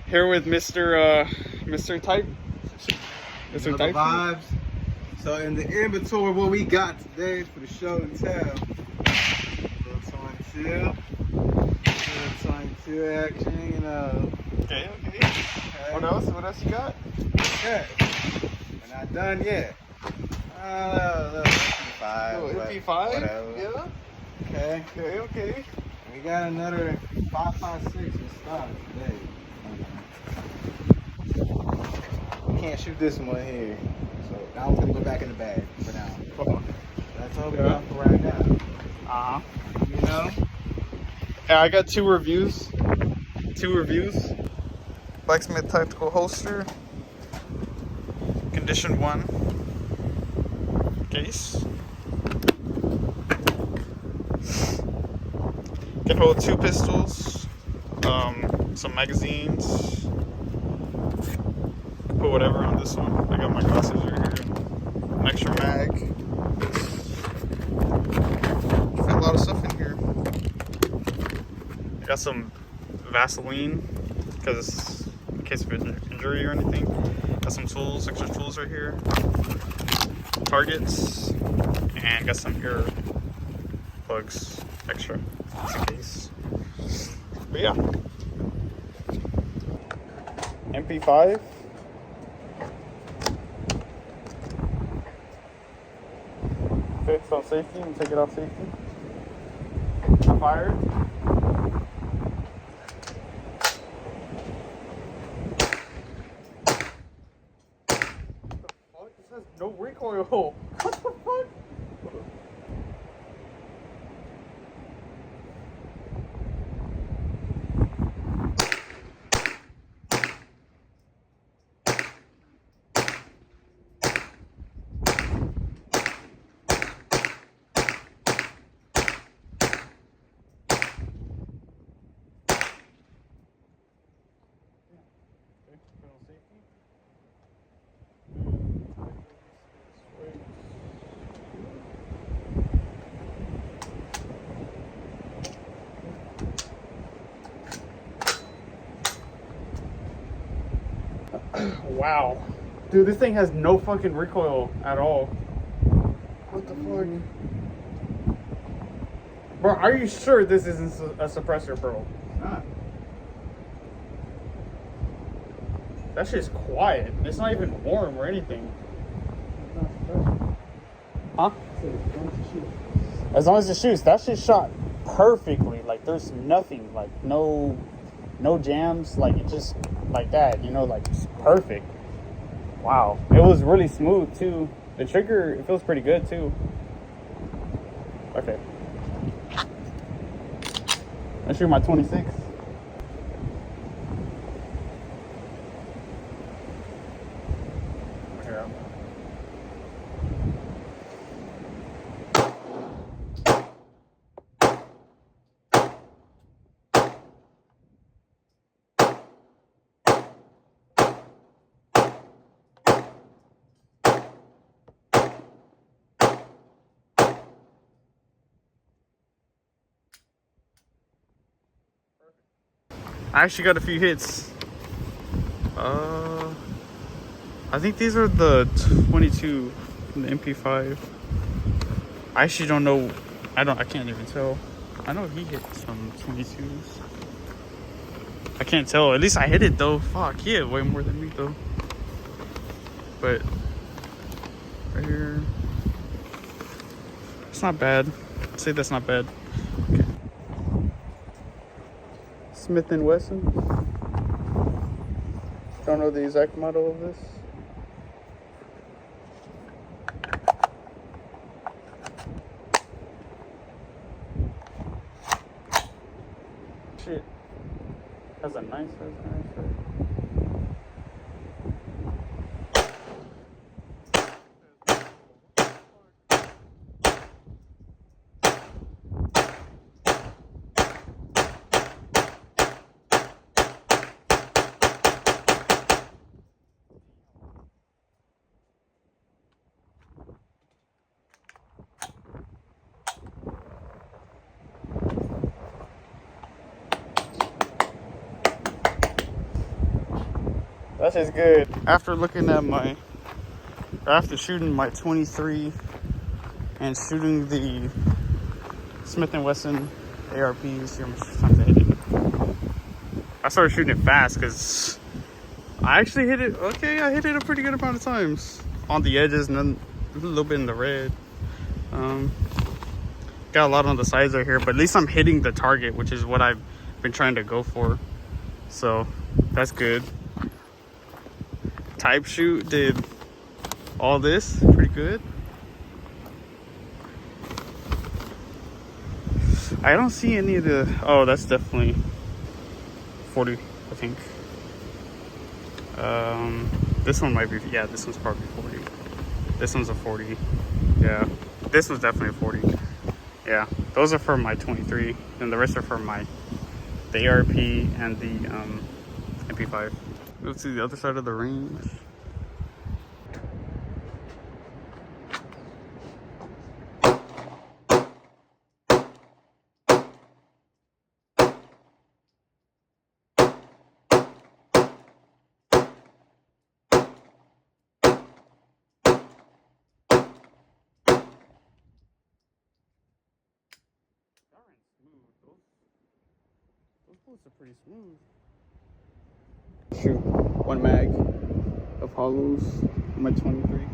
Here with Mr. Type. You know the vibes. So in the inventory, what we got today for the show and tell. Little 22 action, you know. Okay. What else? What else you got? Okay. We're not done yet. Little MP5. Oh, but MP5? whatever. Yeah. Okay. Okay. We got another 5.56 in stock today. We can't shoot this one here. So now we're gonna go back in the bag for now. That's all we got for right now. You know? Yeah, I got two reviews. Blacksmith Tactical Holster. Condition 1. Case. Can hold 2 pistols. Some magazines. Put whatever on this one. I got my glasses right here. An extra mag. Got a lot of stuff in here. I got some Vaseline because in case of injury or anything. Got some tools, extra tools right here. Targets, and got some ear plugs extra just in case. But yeah, MP5. Fixed on safety, and take it off safety. I fired. This has no recoil. What the fuck? Wow. Dude, this thing has no fucking recoil at all. What the fuck? Bro, are you sure this isn't a suppressor, bro? It's not. That shit's quiet. It's not even warm or anything. Huh? As long as it shoots. That shit shot perfectly. Like, there's nothing. Like, no jams. Like, it just, like that, you know, like, it's perfect. Wow. It was really smooth, too. The trigger, it feels pretty good, too. Okay. Let's shoot my 26. I actually got a few hits. I think these are the 22 from the MP5. I actually don't know. I can't even tell. I know he hit some 22s. I can't tell. At least I hit it though. Fuck, he hit way more than me though. But right here, it's not bad. I'd say that's not bad. Okay. Smith & Wesson. Don't know the exact model of this. Shit. Has a nice size. That is good. After looking at after shooting my 23 and shooting the Smith & Wesson ARP, see how much time I hit it. I started shooting it fast because I actually hit it. Okay, I hit it a pretty good amount of times on the edges and then a little bit in the red. Got a lot on the sides right here, but at least I'm hitting the target, which is what I've been trying to go for. So that's good. Type shoot did all this pretty good. I don't see any of the. Oh, that's definitely 40, I think. This one might be. Yeah, this one's probably 40. This one's a 40. Yeah, this one's definitely a 40. Yeah, those are for my 23, and the rest are for the ARP and the MP5. Let's see the other side of the range. Those bullets are pretty smooth. Shoot, one mag of hollows, my 23.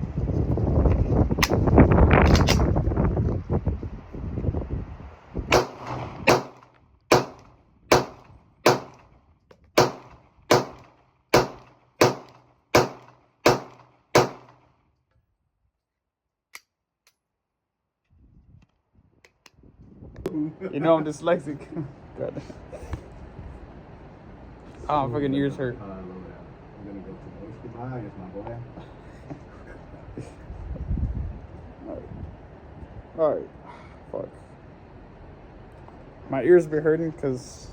You know I'm dyslexic. God. Oh, my fucking ears hurt. I'm gonna go to the Oyster Bar, it's my boy. Alright. Fuck. My ears be hurting because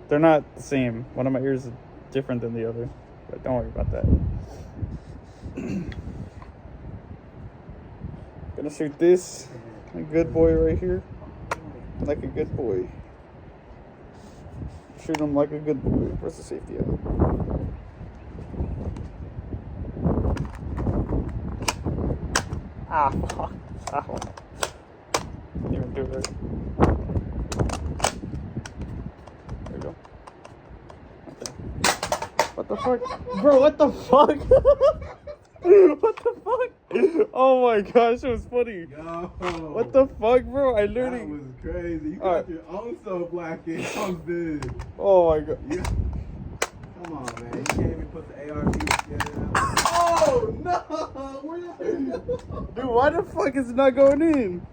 they're not the same. One of my ears is different than the other. But don't worry about that. Gonna shoot this. A good boy right here. Like a good boy. Shoot him like a good boy. Where's the safety at? Ah, fuck. Ow. Didn't even do it right. There we go. Okay. What the fuck? Bro, what the fuck? What the fuck? Oh my gosh, it was funny. Yo. What the fuck, bro? I literally. That was crazy. You got your own so black and so big. Oh my god. Yeah. Come on, man. You can't even put the ARP together. Oh, no. Dude, why the fuck is it not going in?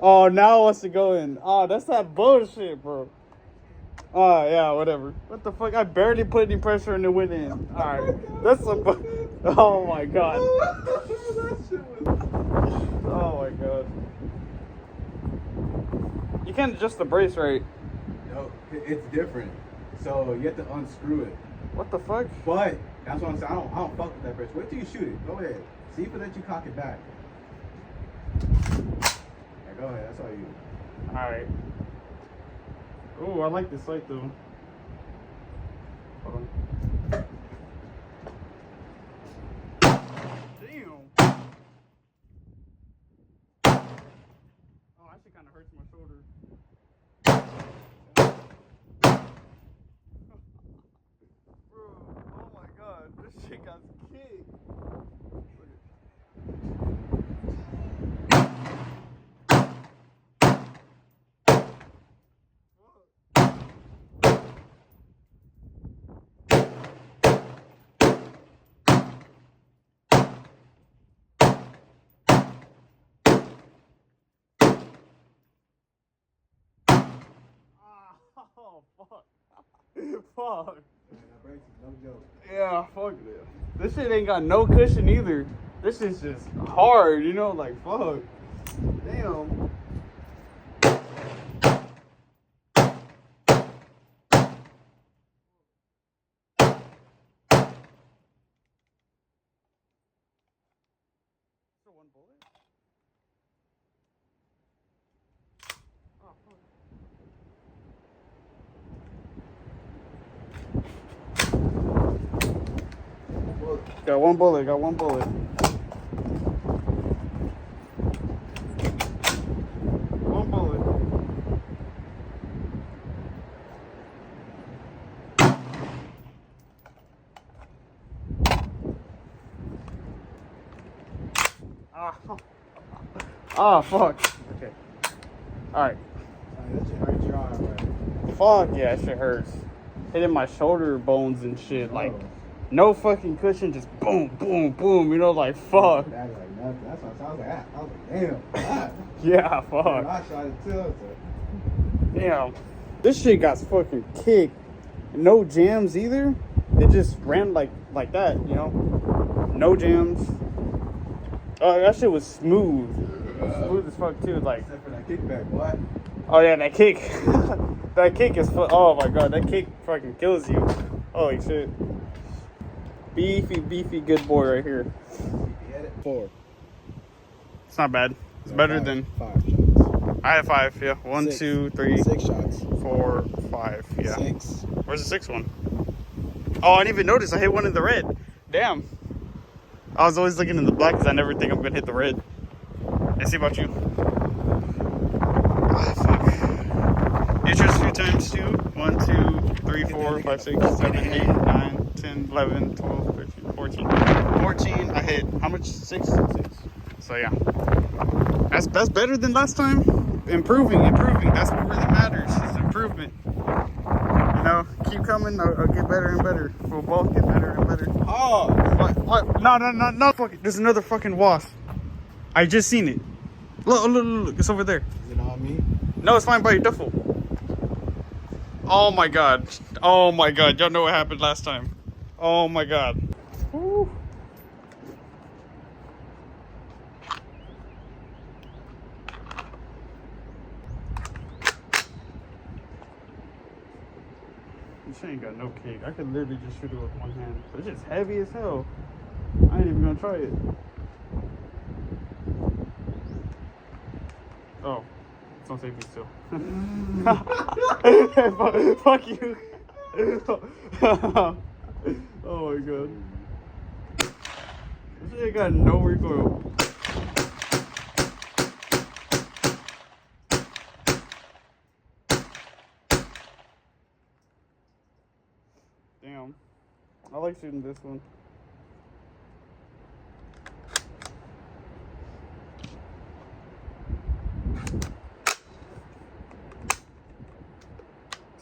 Oh, now it wants to go in. Oh, that's that bullshit, bro. Oh, yeah, whatever. What the fuck? I barely put any pressure and it went in. Alright. That's a. Oh my god. Oh my god. You can't adjust the brace right. No, it's different. So you have to unscrew it. What the fuck? But that's what I'm saying. I don't fuck with that brace. Wait till you shoot it. Go ahead. See if it lets you cock it back. Yeah, go ahead. That's all you. Alright. Oh, I like this sight though. Hold on. Damn. Oh, that shit kind of hurts my shoulder. Bro, oh my god, this shit got kicked. Oh, fuck. Fuck. That brace is no joke. Yeah, fuck this. This shit ain't got no cushion either. This is just hard, you know, like, fuck. Damn. One bullet? Oh, fuck. Got one bullet. Got one bullet. One bullet. Ah. Ah, fuck. Okay. All right. That shit hurt your arm, right? Fuck yeah, that shit hurts. Hitting my shoulder bones and shit. Like, Oh. no fucking cushion, just boom, boom, boom. You know, like, fuck. That was like nothing. That's what I was like. I was like, damn. God. Yeah, And fuck. I shot it too. So. Damn. This shit got fucking kicked. No jams either. It just ran like that, you know? No jams. Oh, that shit was smooth. Smooth as fuck, too. Like, Except for that kickback, boy. oh yeah, that kick. That kick is oh my god, that kick fucking kills you. Holy shit. Beefy good boy right here. You had it? 4. It's not bad. It's better than 5 shots. I have 5, yeah. 1, 6. 2, 3, 6 shots. 4, 5, yeah. 6. Where's the 6th one? Oh, I didn't even notice. I hit one in the red. Damn. I was always looking in the black because I never think I'm gonna hit the red. Let's see about you. Ah, fuck. You chose a few times too. 1, 2, 3, 4, 5, 6, 7, 8, 9, 10, 11, 12, 13, 14. 14. I hit how much? 6? 6. So yeah. That's better than last time. Improving. That's what really matters. Is improvement. You know, keep coming. I'll get better and better. We'll both get better and better. Oh! What? No. Fuck it. There's another fucking wasp. I just seen it. Look. It's over there. Is it on me? No, it's fine by your duffel. Oh my god. Y'all know what happened last time. Oh my god. Woo. This ain't got no kick. I could literally just shoot it with one hand. But it's just heavy as hell. I ain't even gonna try it. Oh. It's on safety still. Fuck you. Oh my god. This shit got no recoil. Damn. I like shooting this one.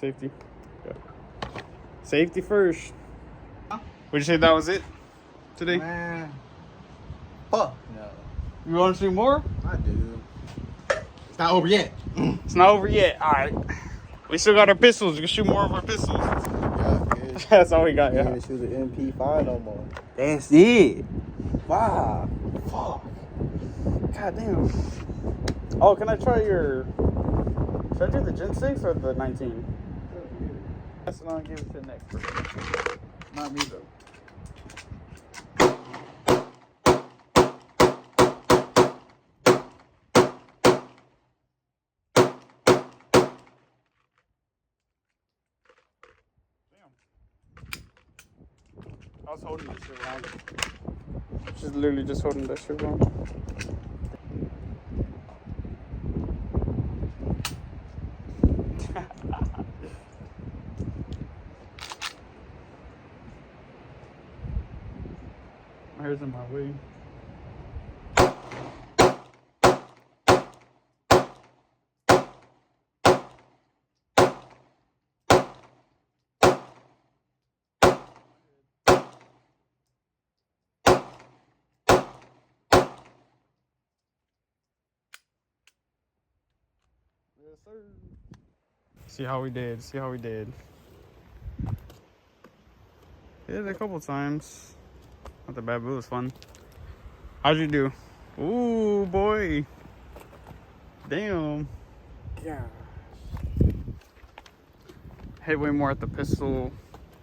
Safety. Yeah. Safety first. Would you say that was it today? Man. Fuck no. You want to see more? I do. It's not over yet. It's not over yet. All right. We still got our pistols. We can shoot more of our pistols. Yeah, good. That's all we got, You yeah. ain't shoot the MP5 no more. That's it. Wow. Fuck. God damn. Oh, can I try your... Should I do the Gen 6 or the 19? That's what I'll give it to next. Not me though. I was holding this shit around. She's literally just holding that shit around. My hair's in my way. Yes, sir. See how we did. Did it a couple times. Not that bad, but it was fun. How'd you do? Ooh, boy. Damn. Yeah. Hit way more at the pistol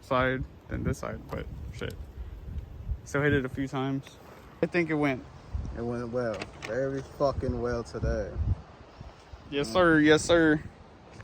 side than this side, but shit. Still hit it a few times. I think it went. It went well. Very fucking well today. Yes, sir.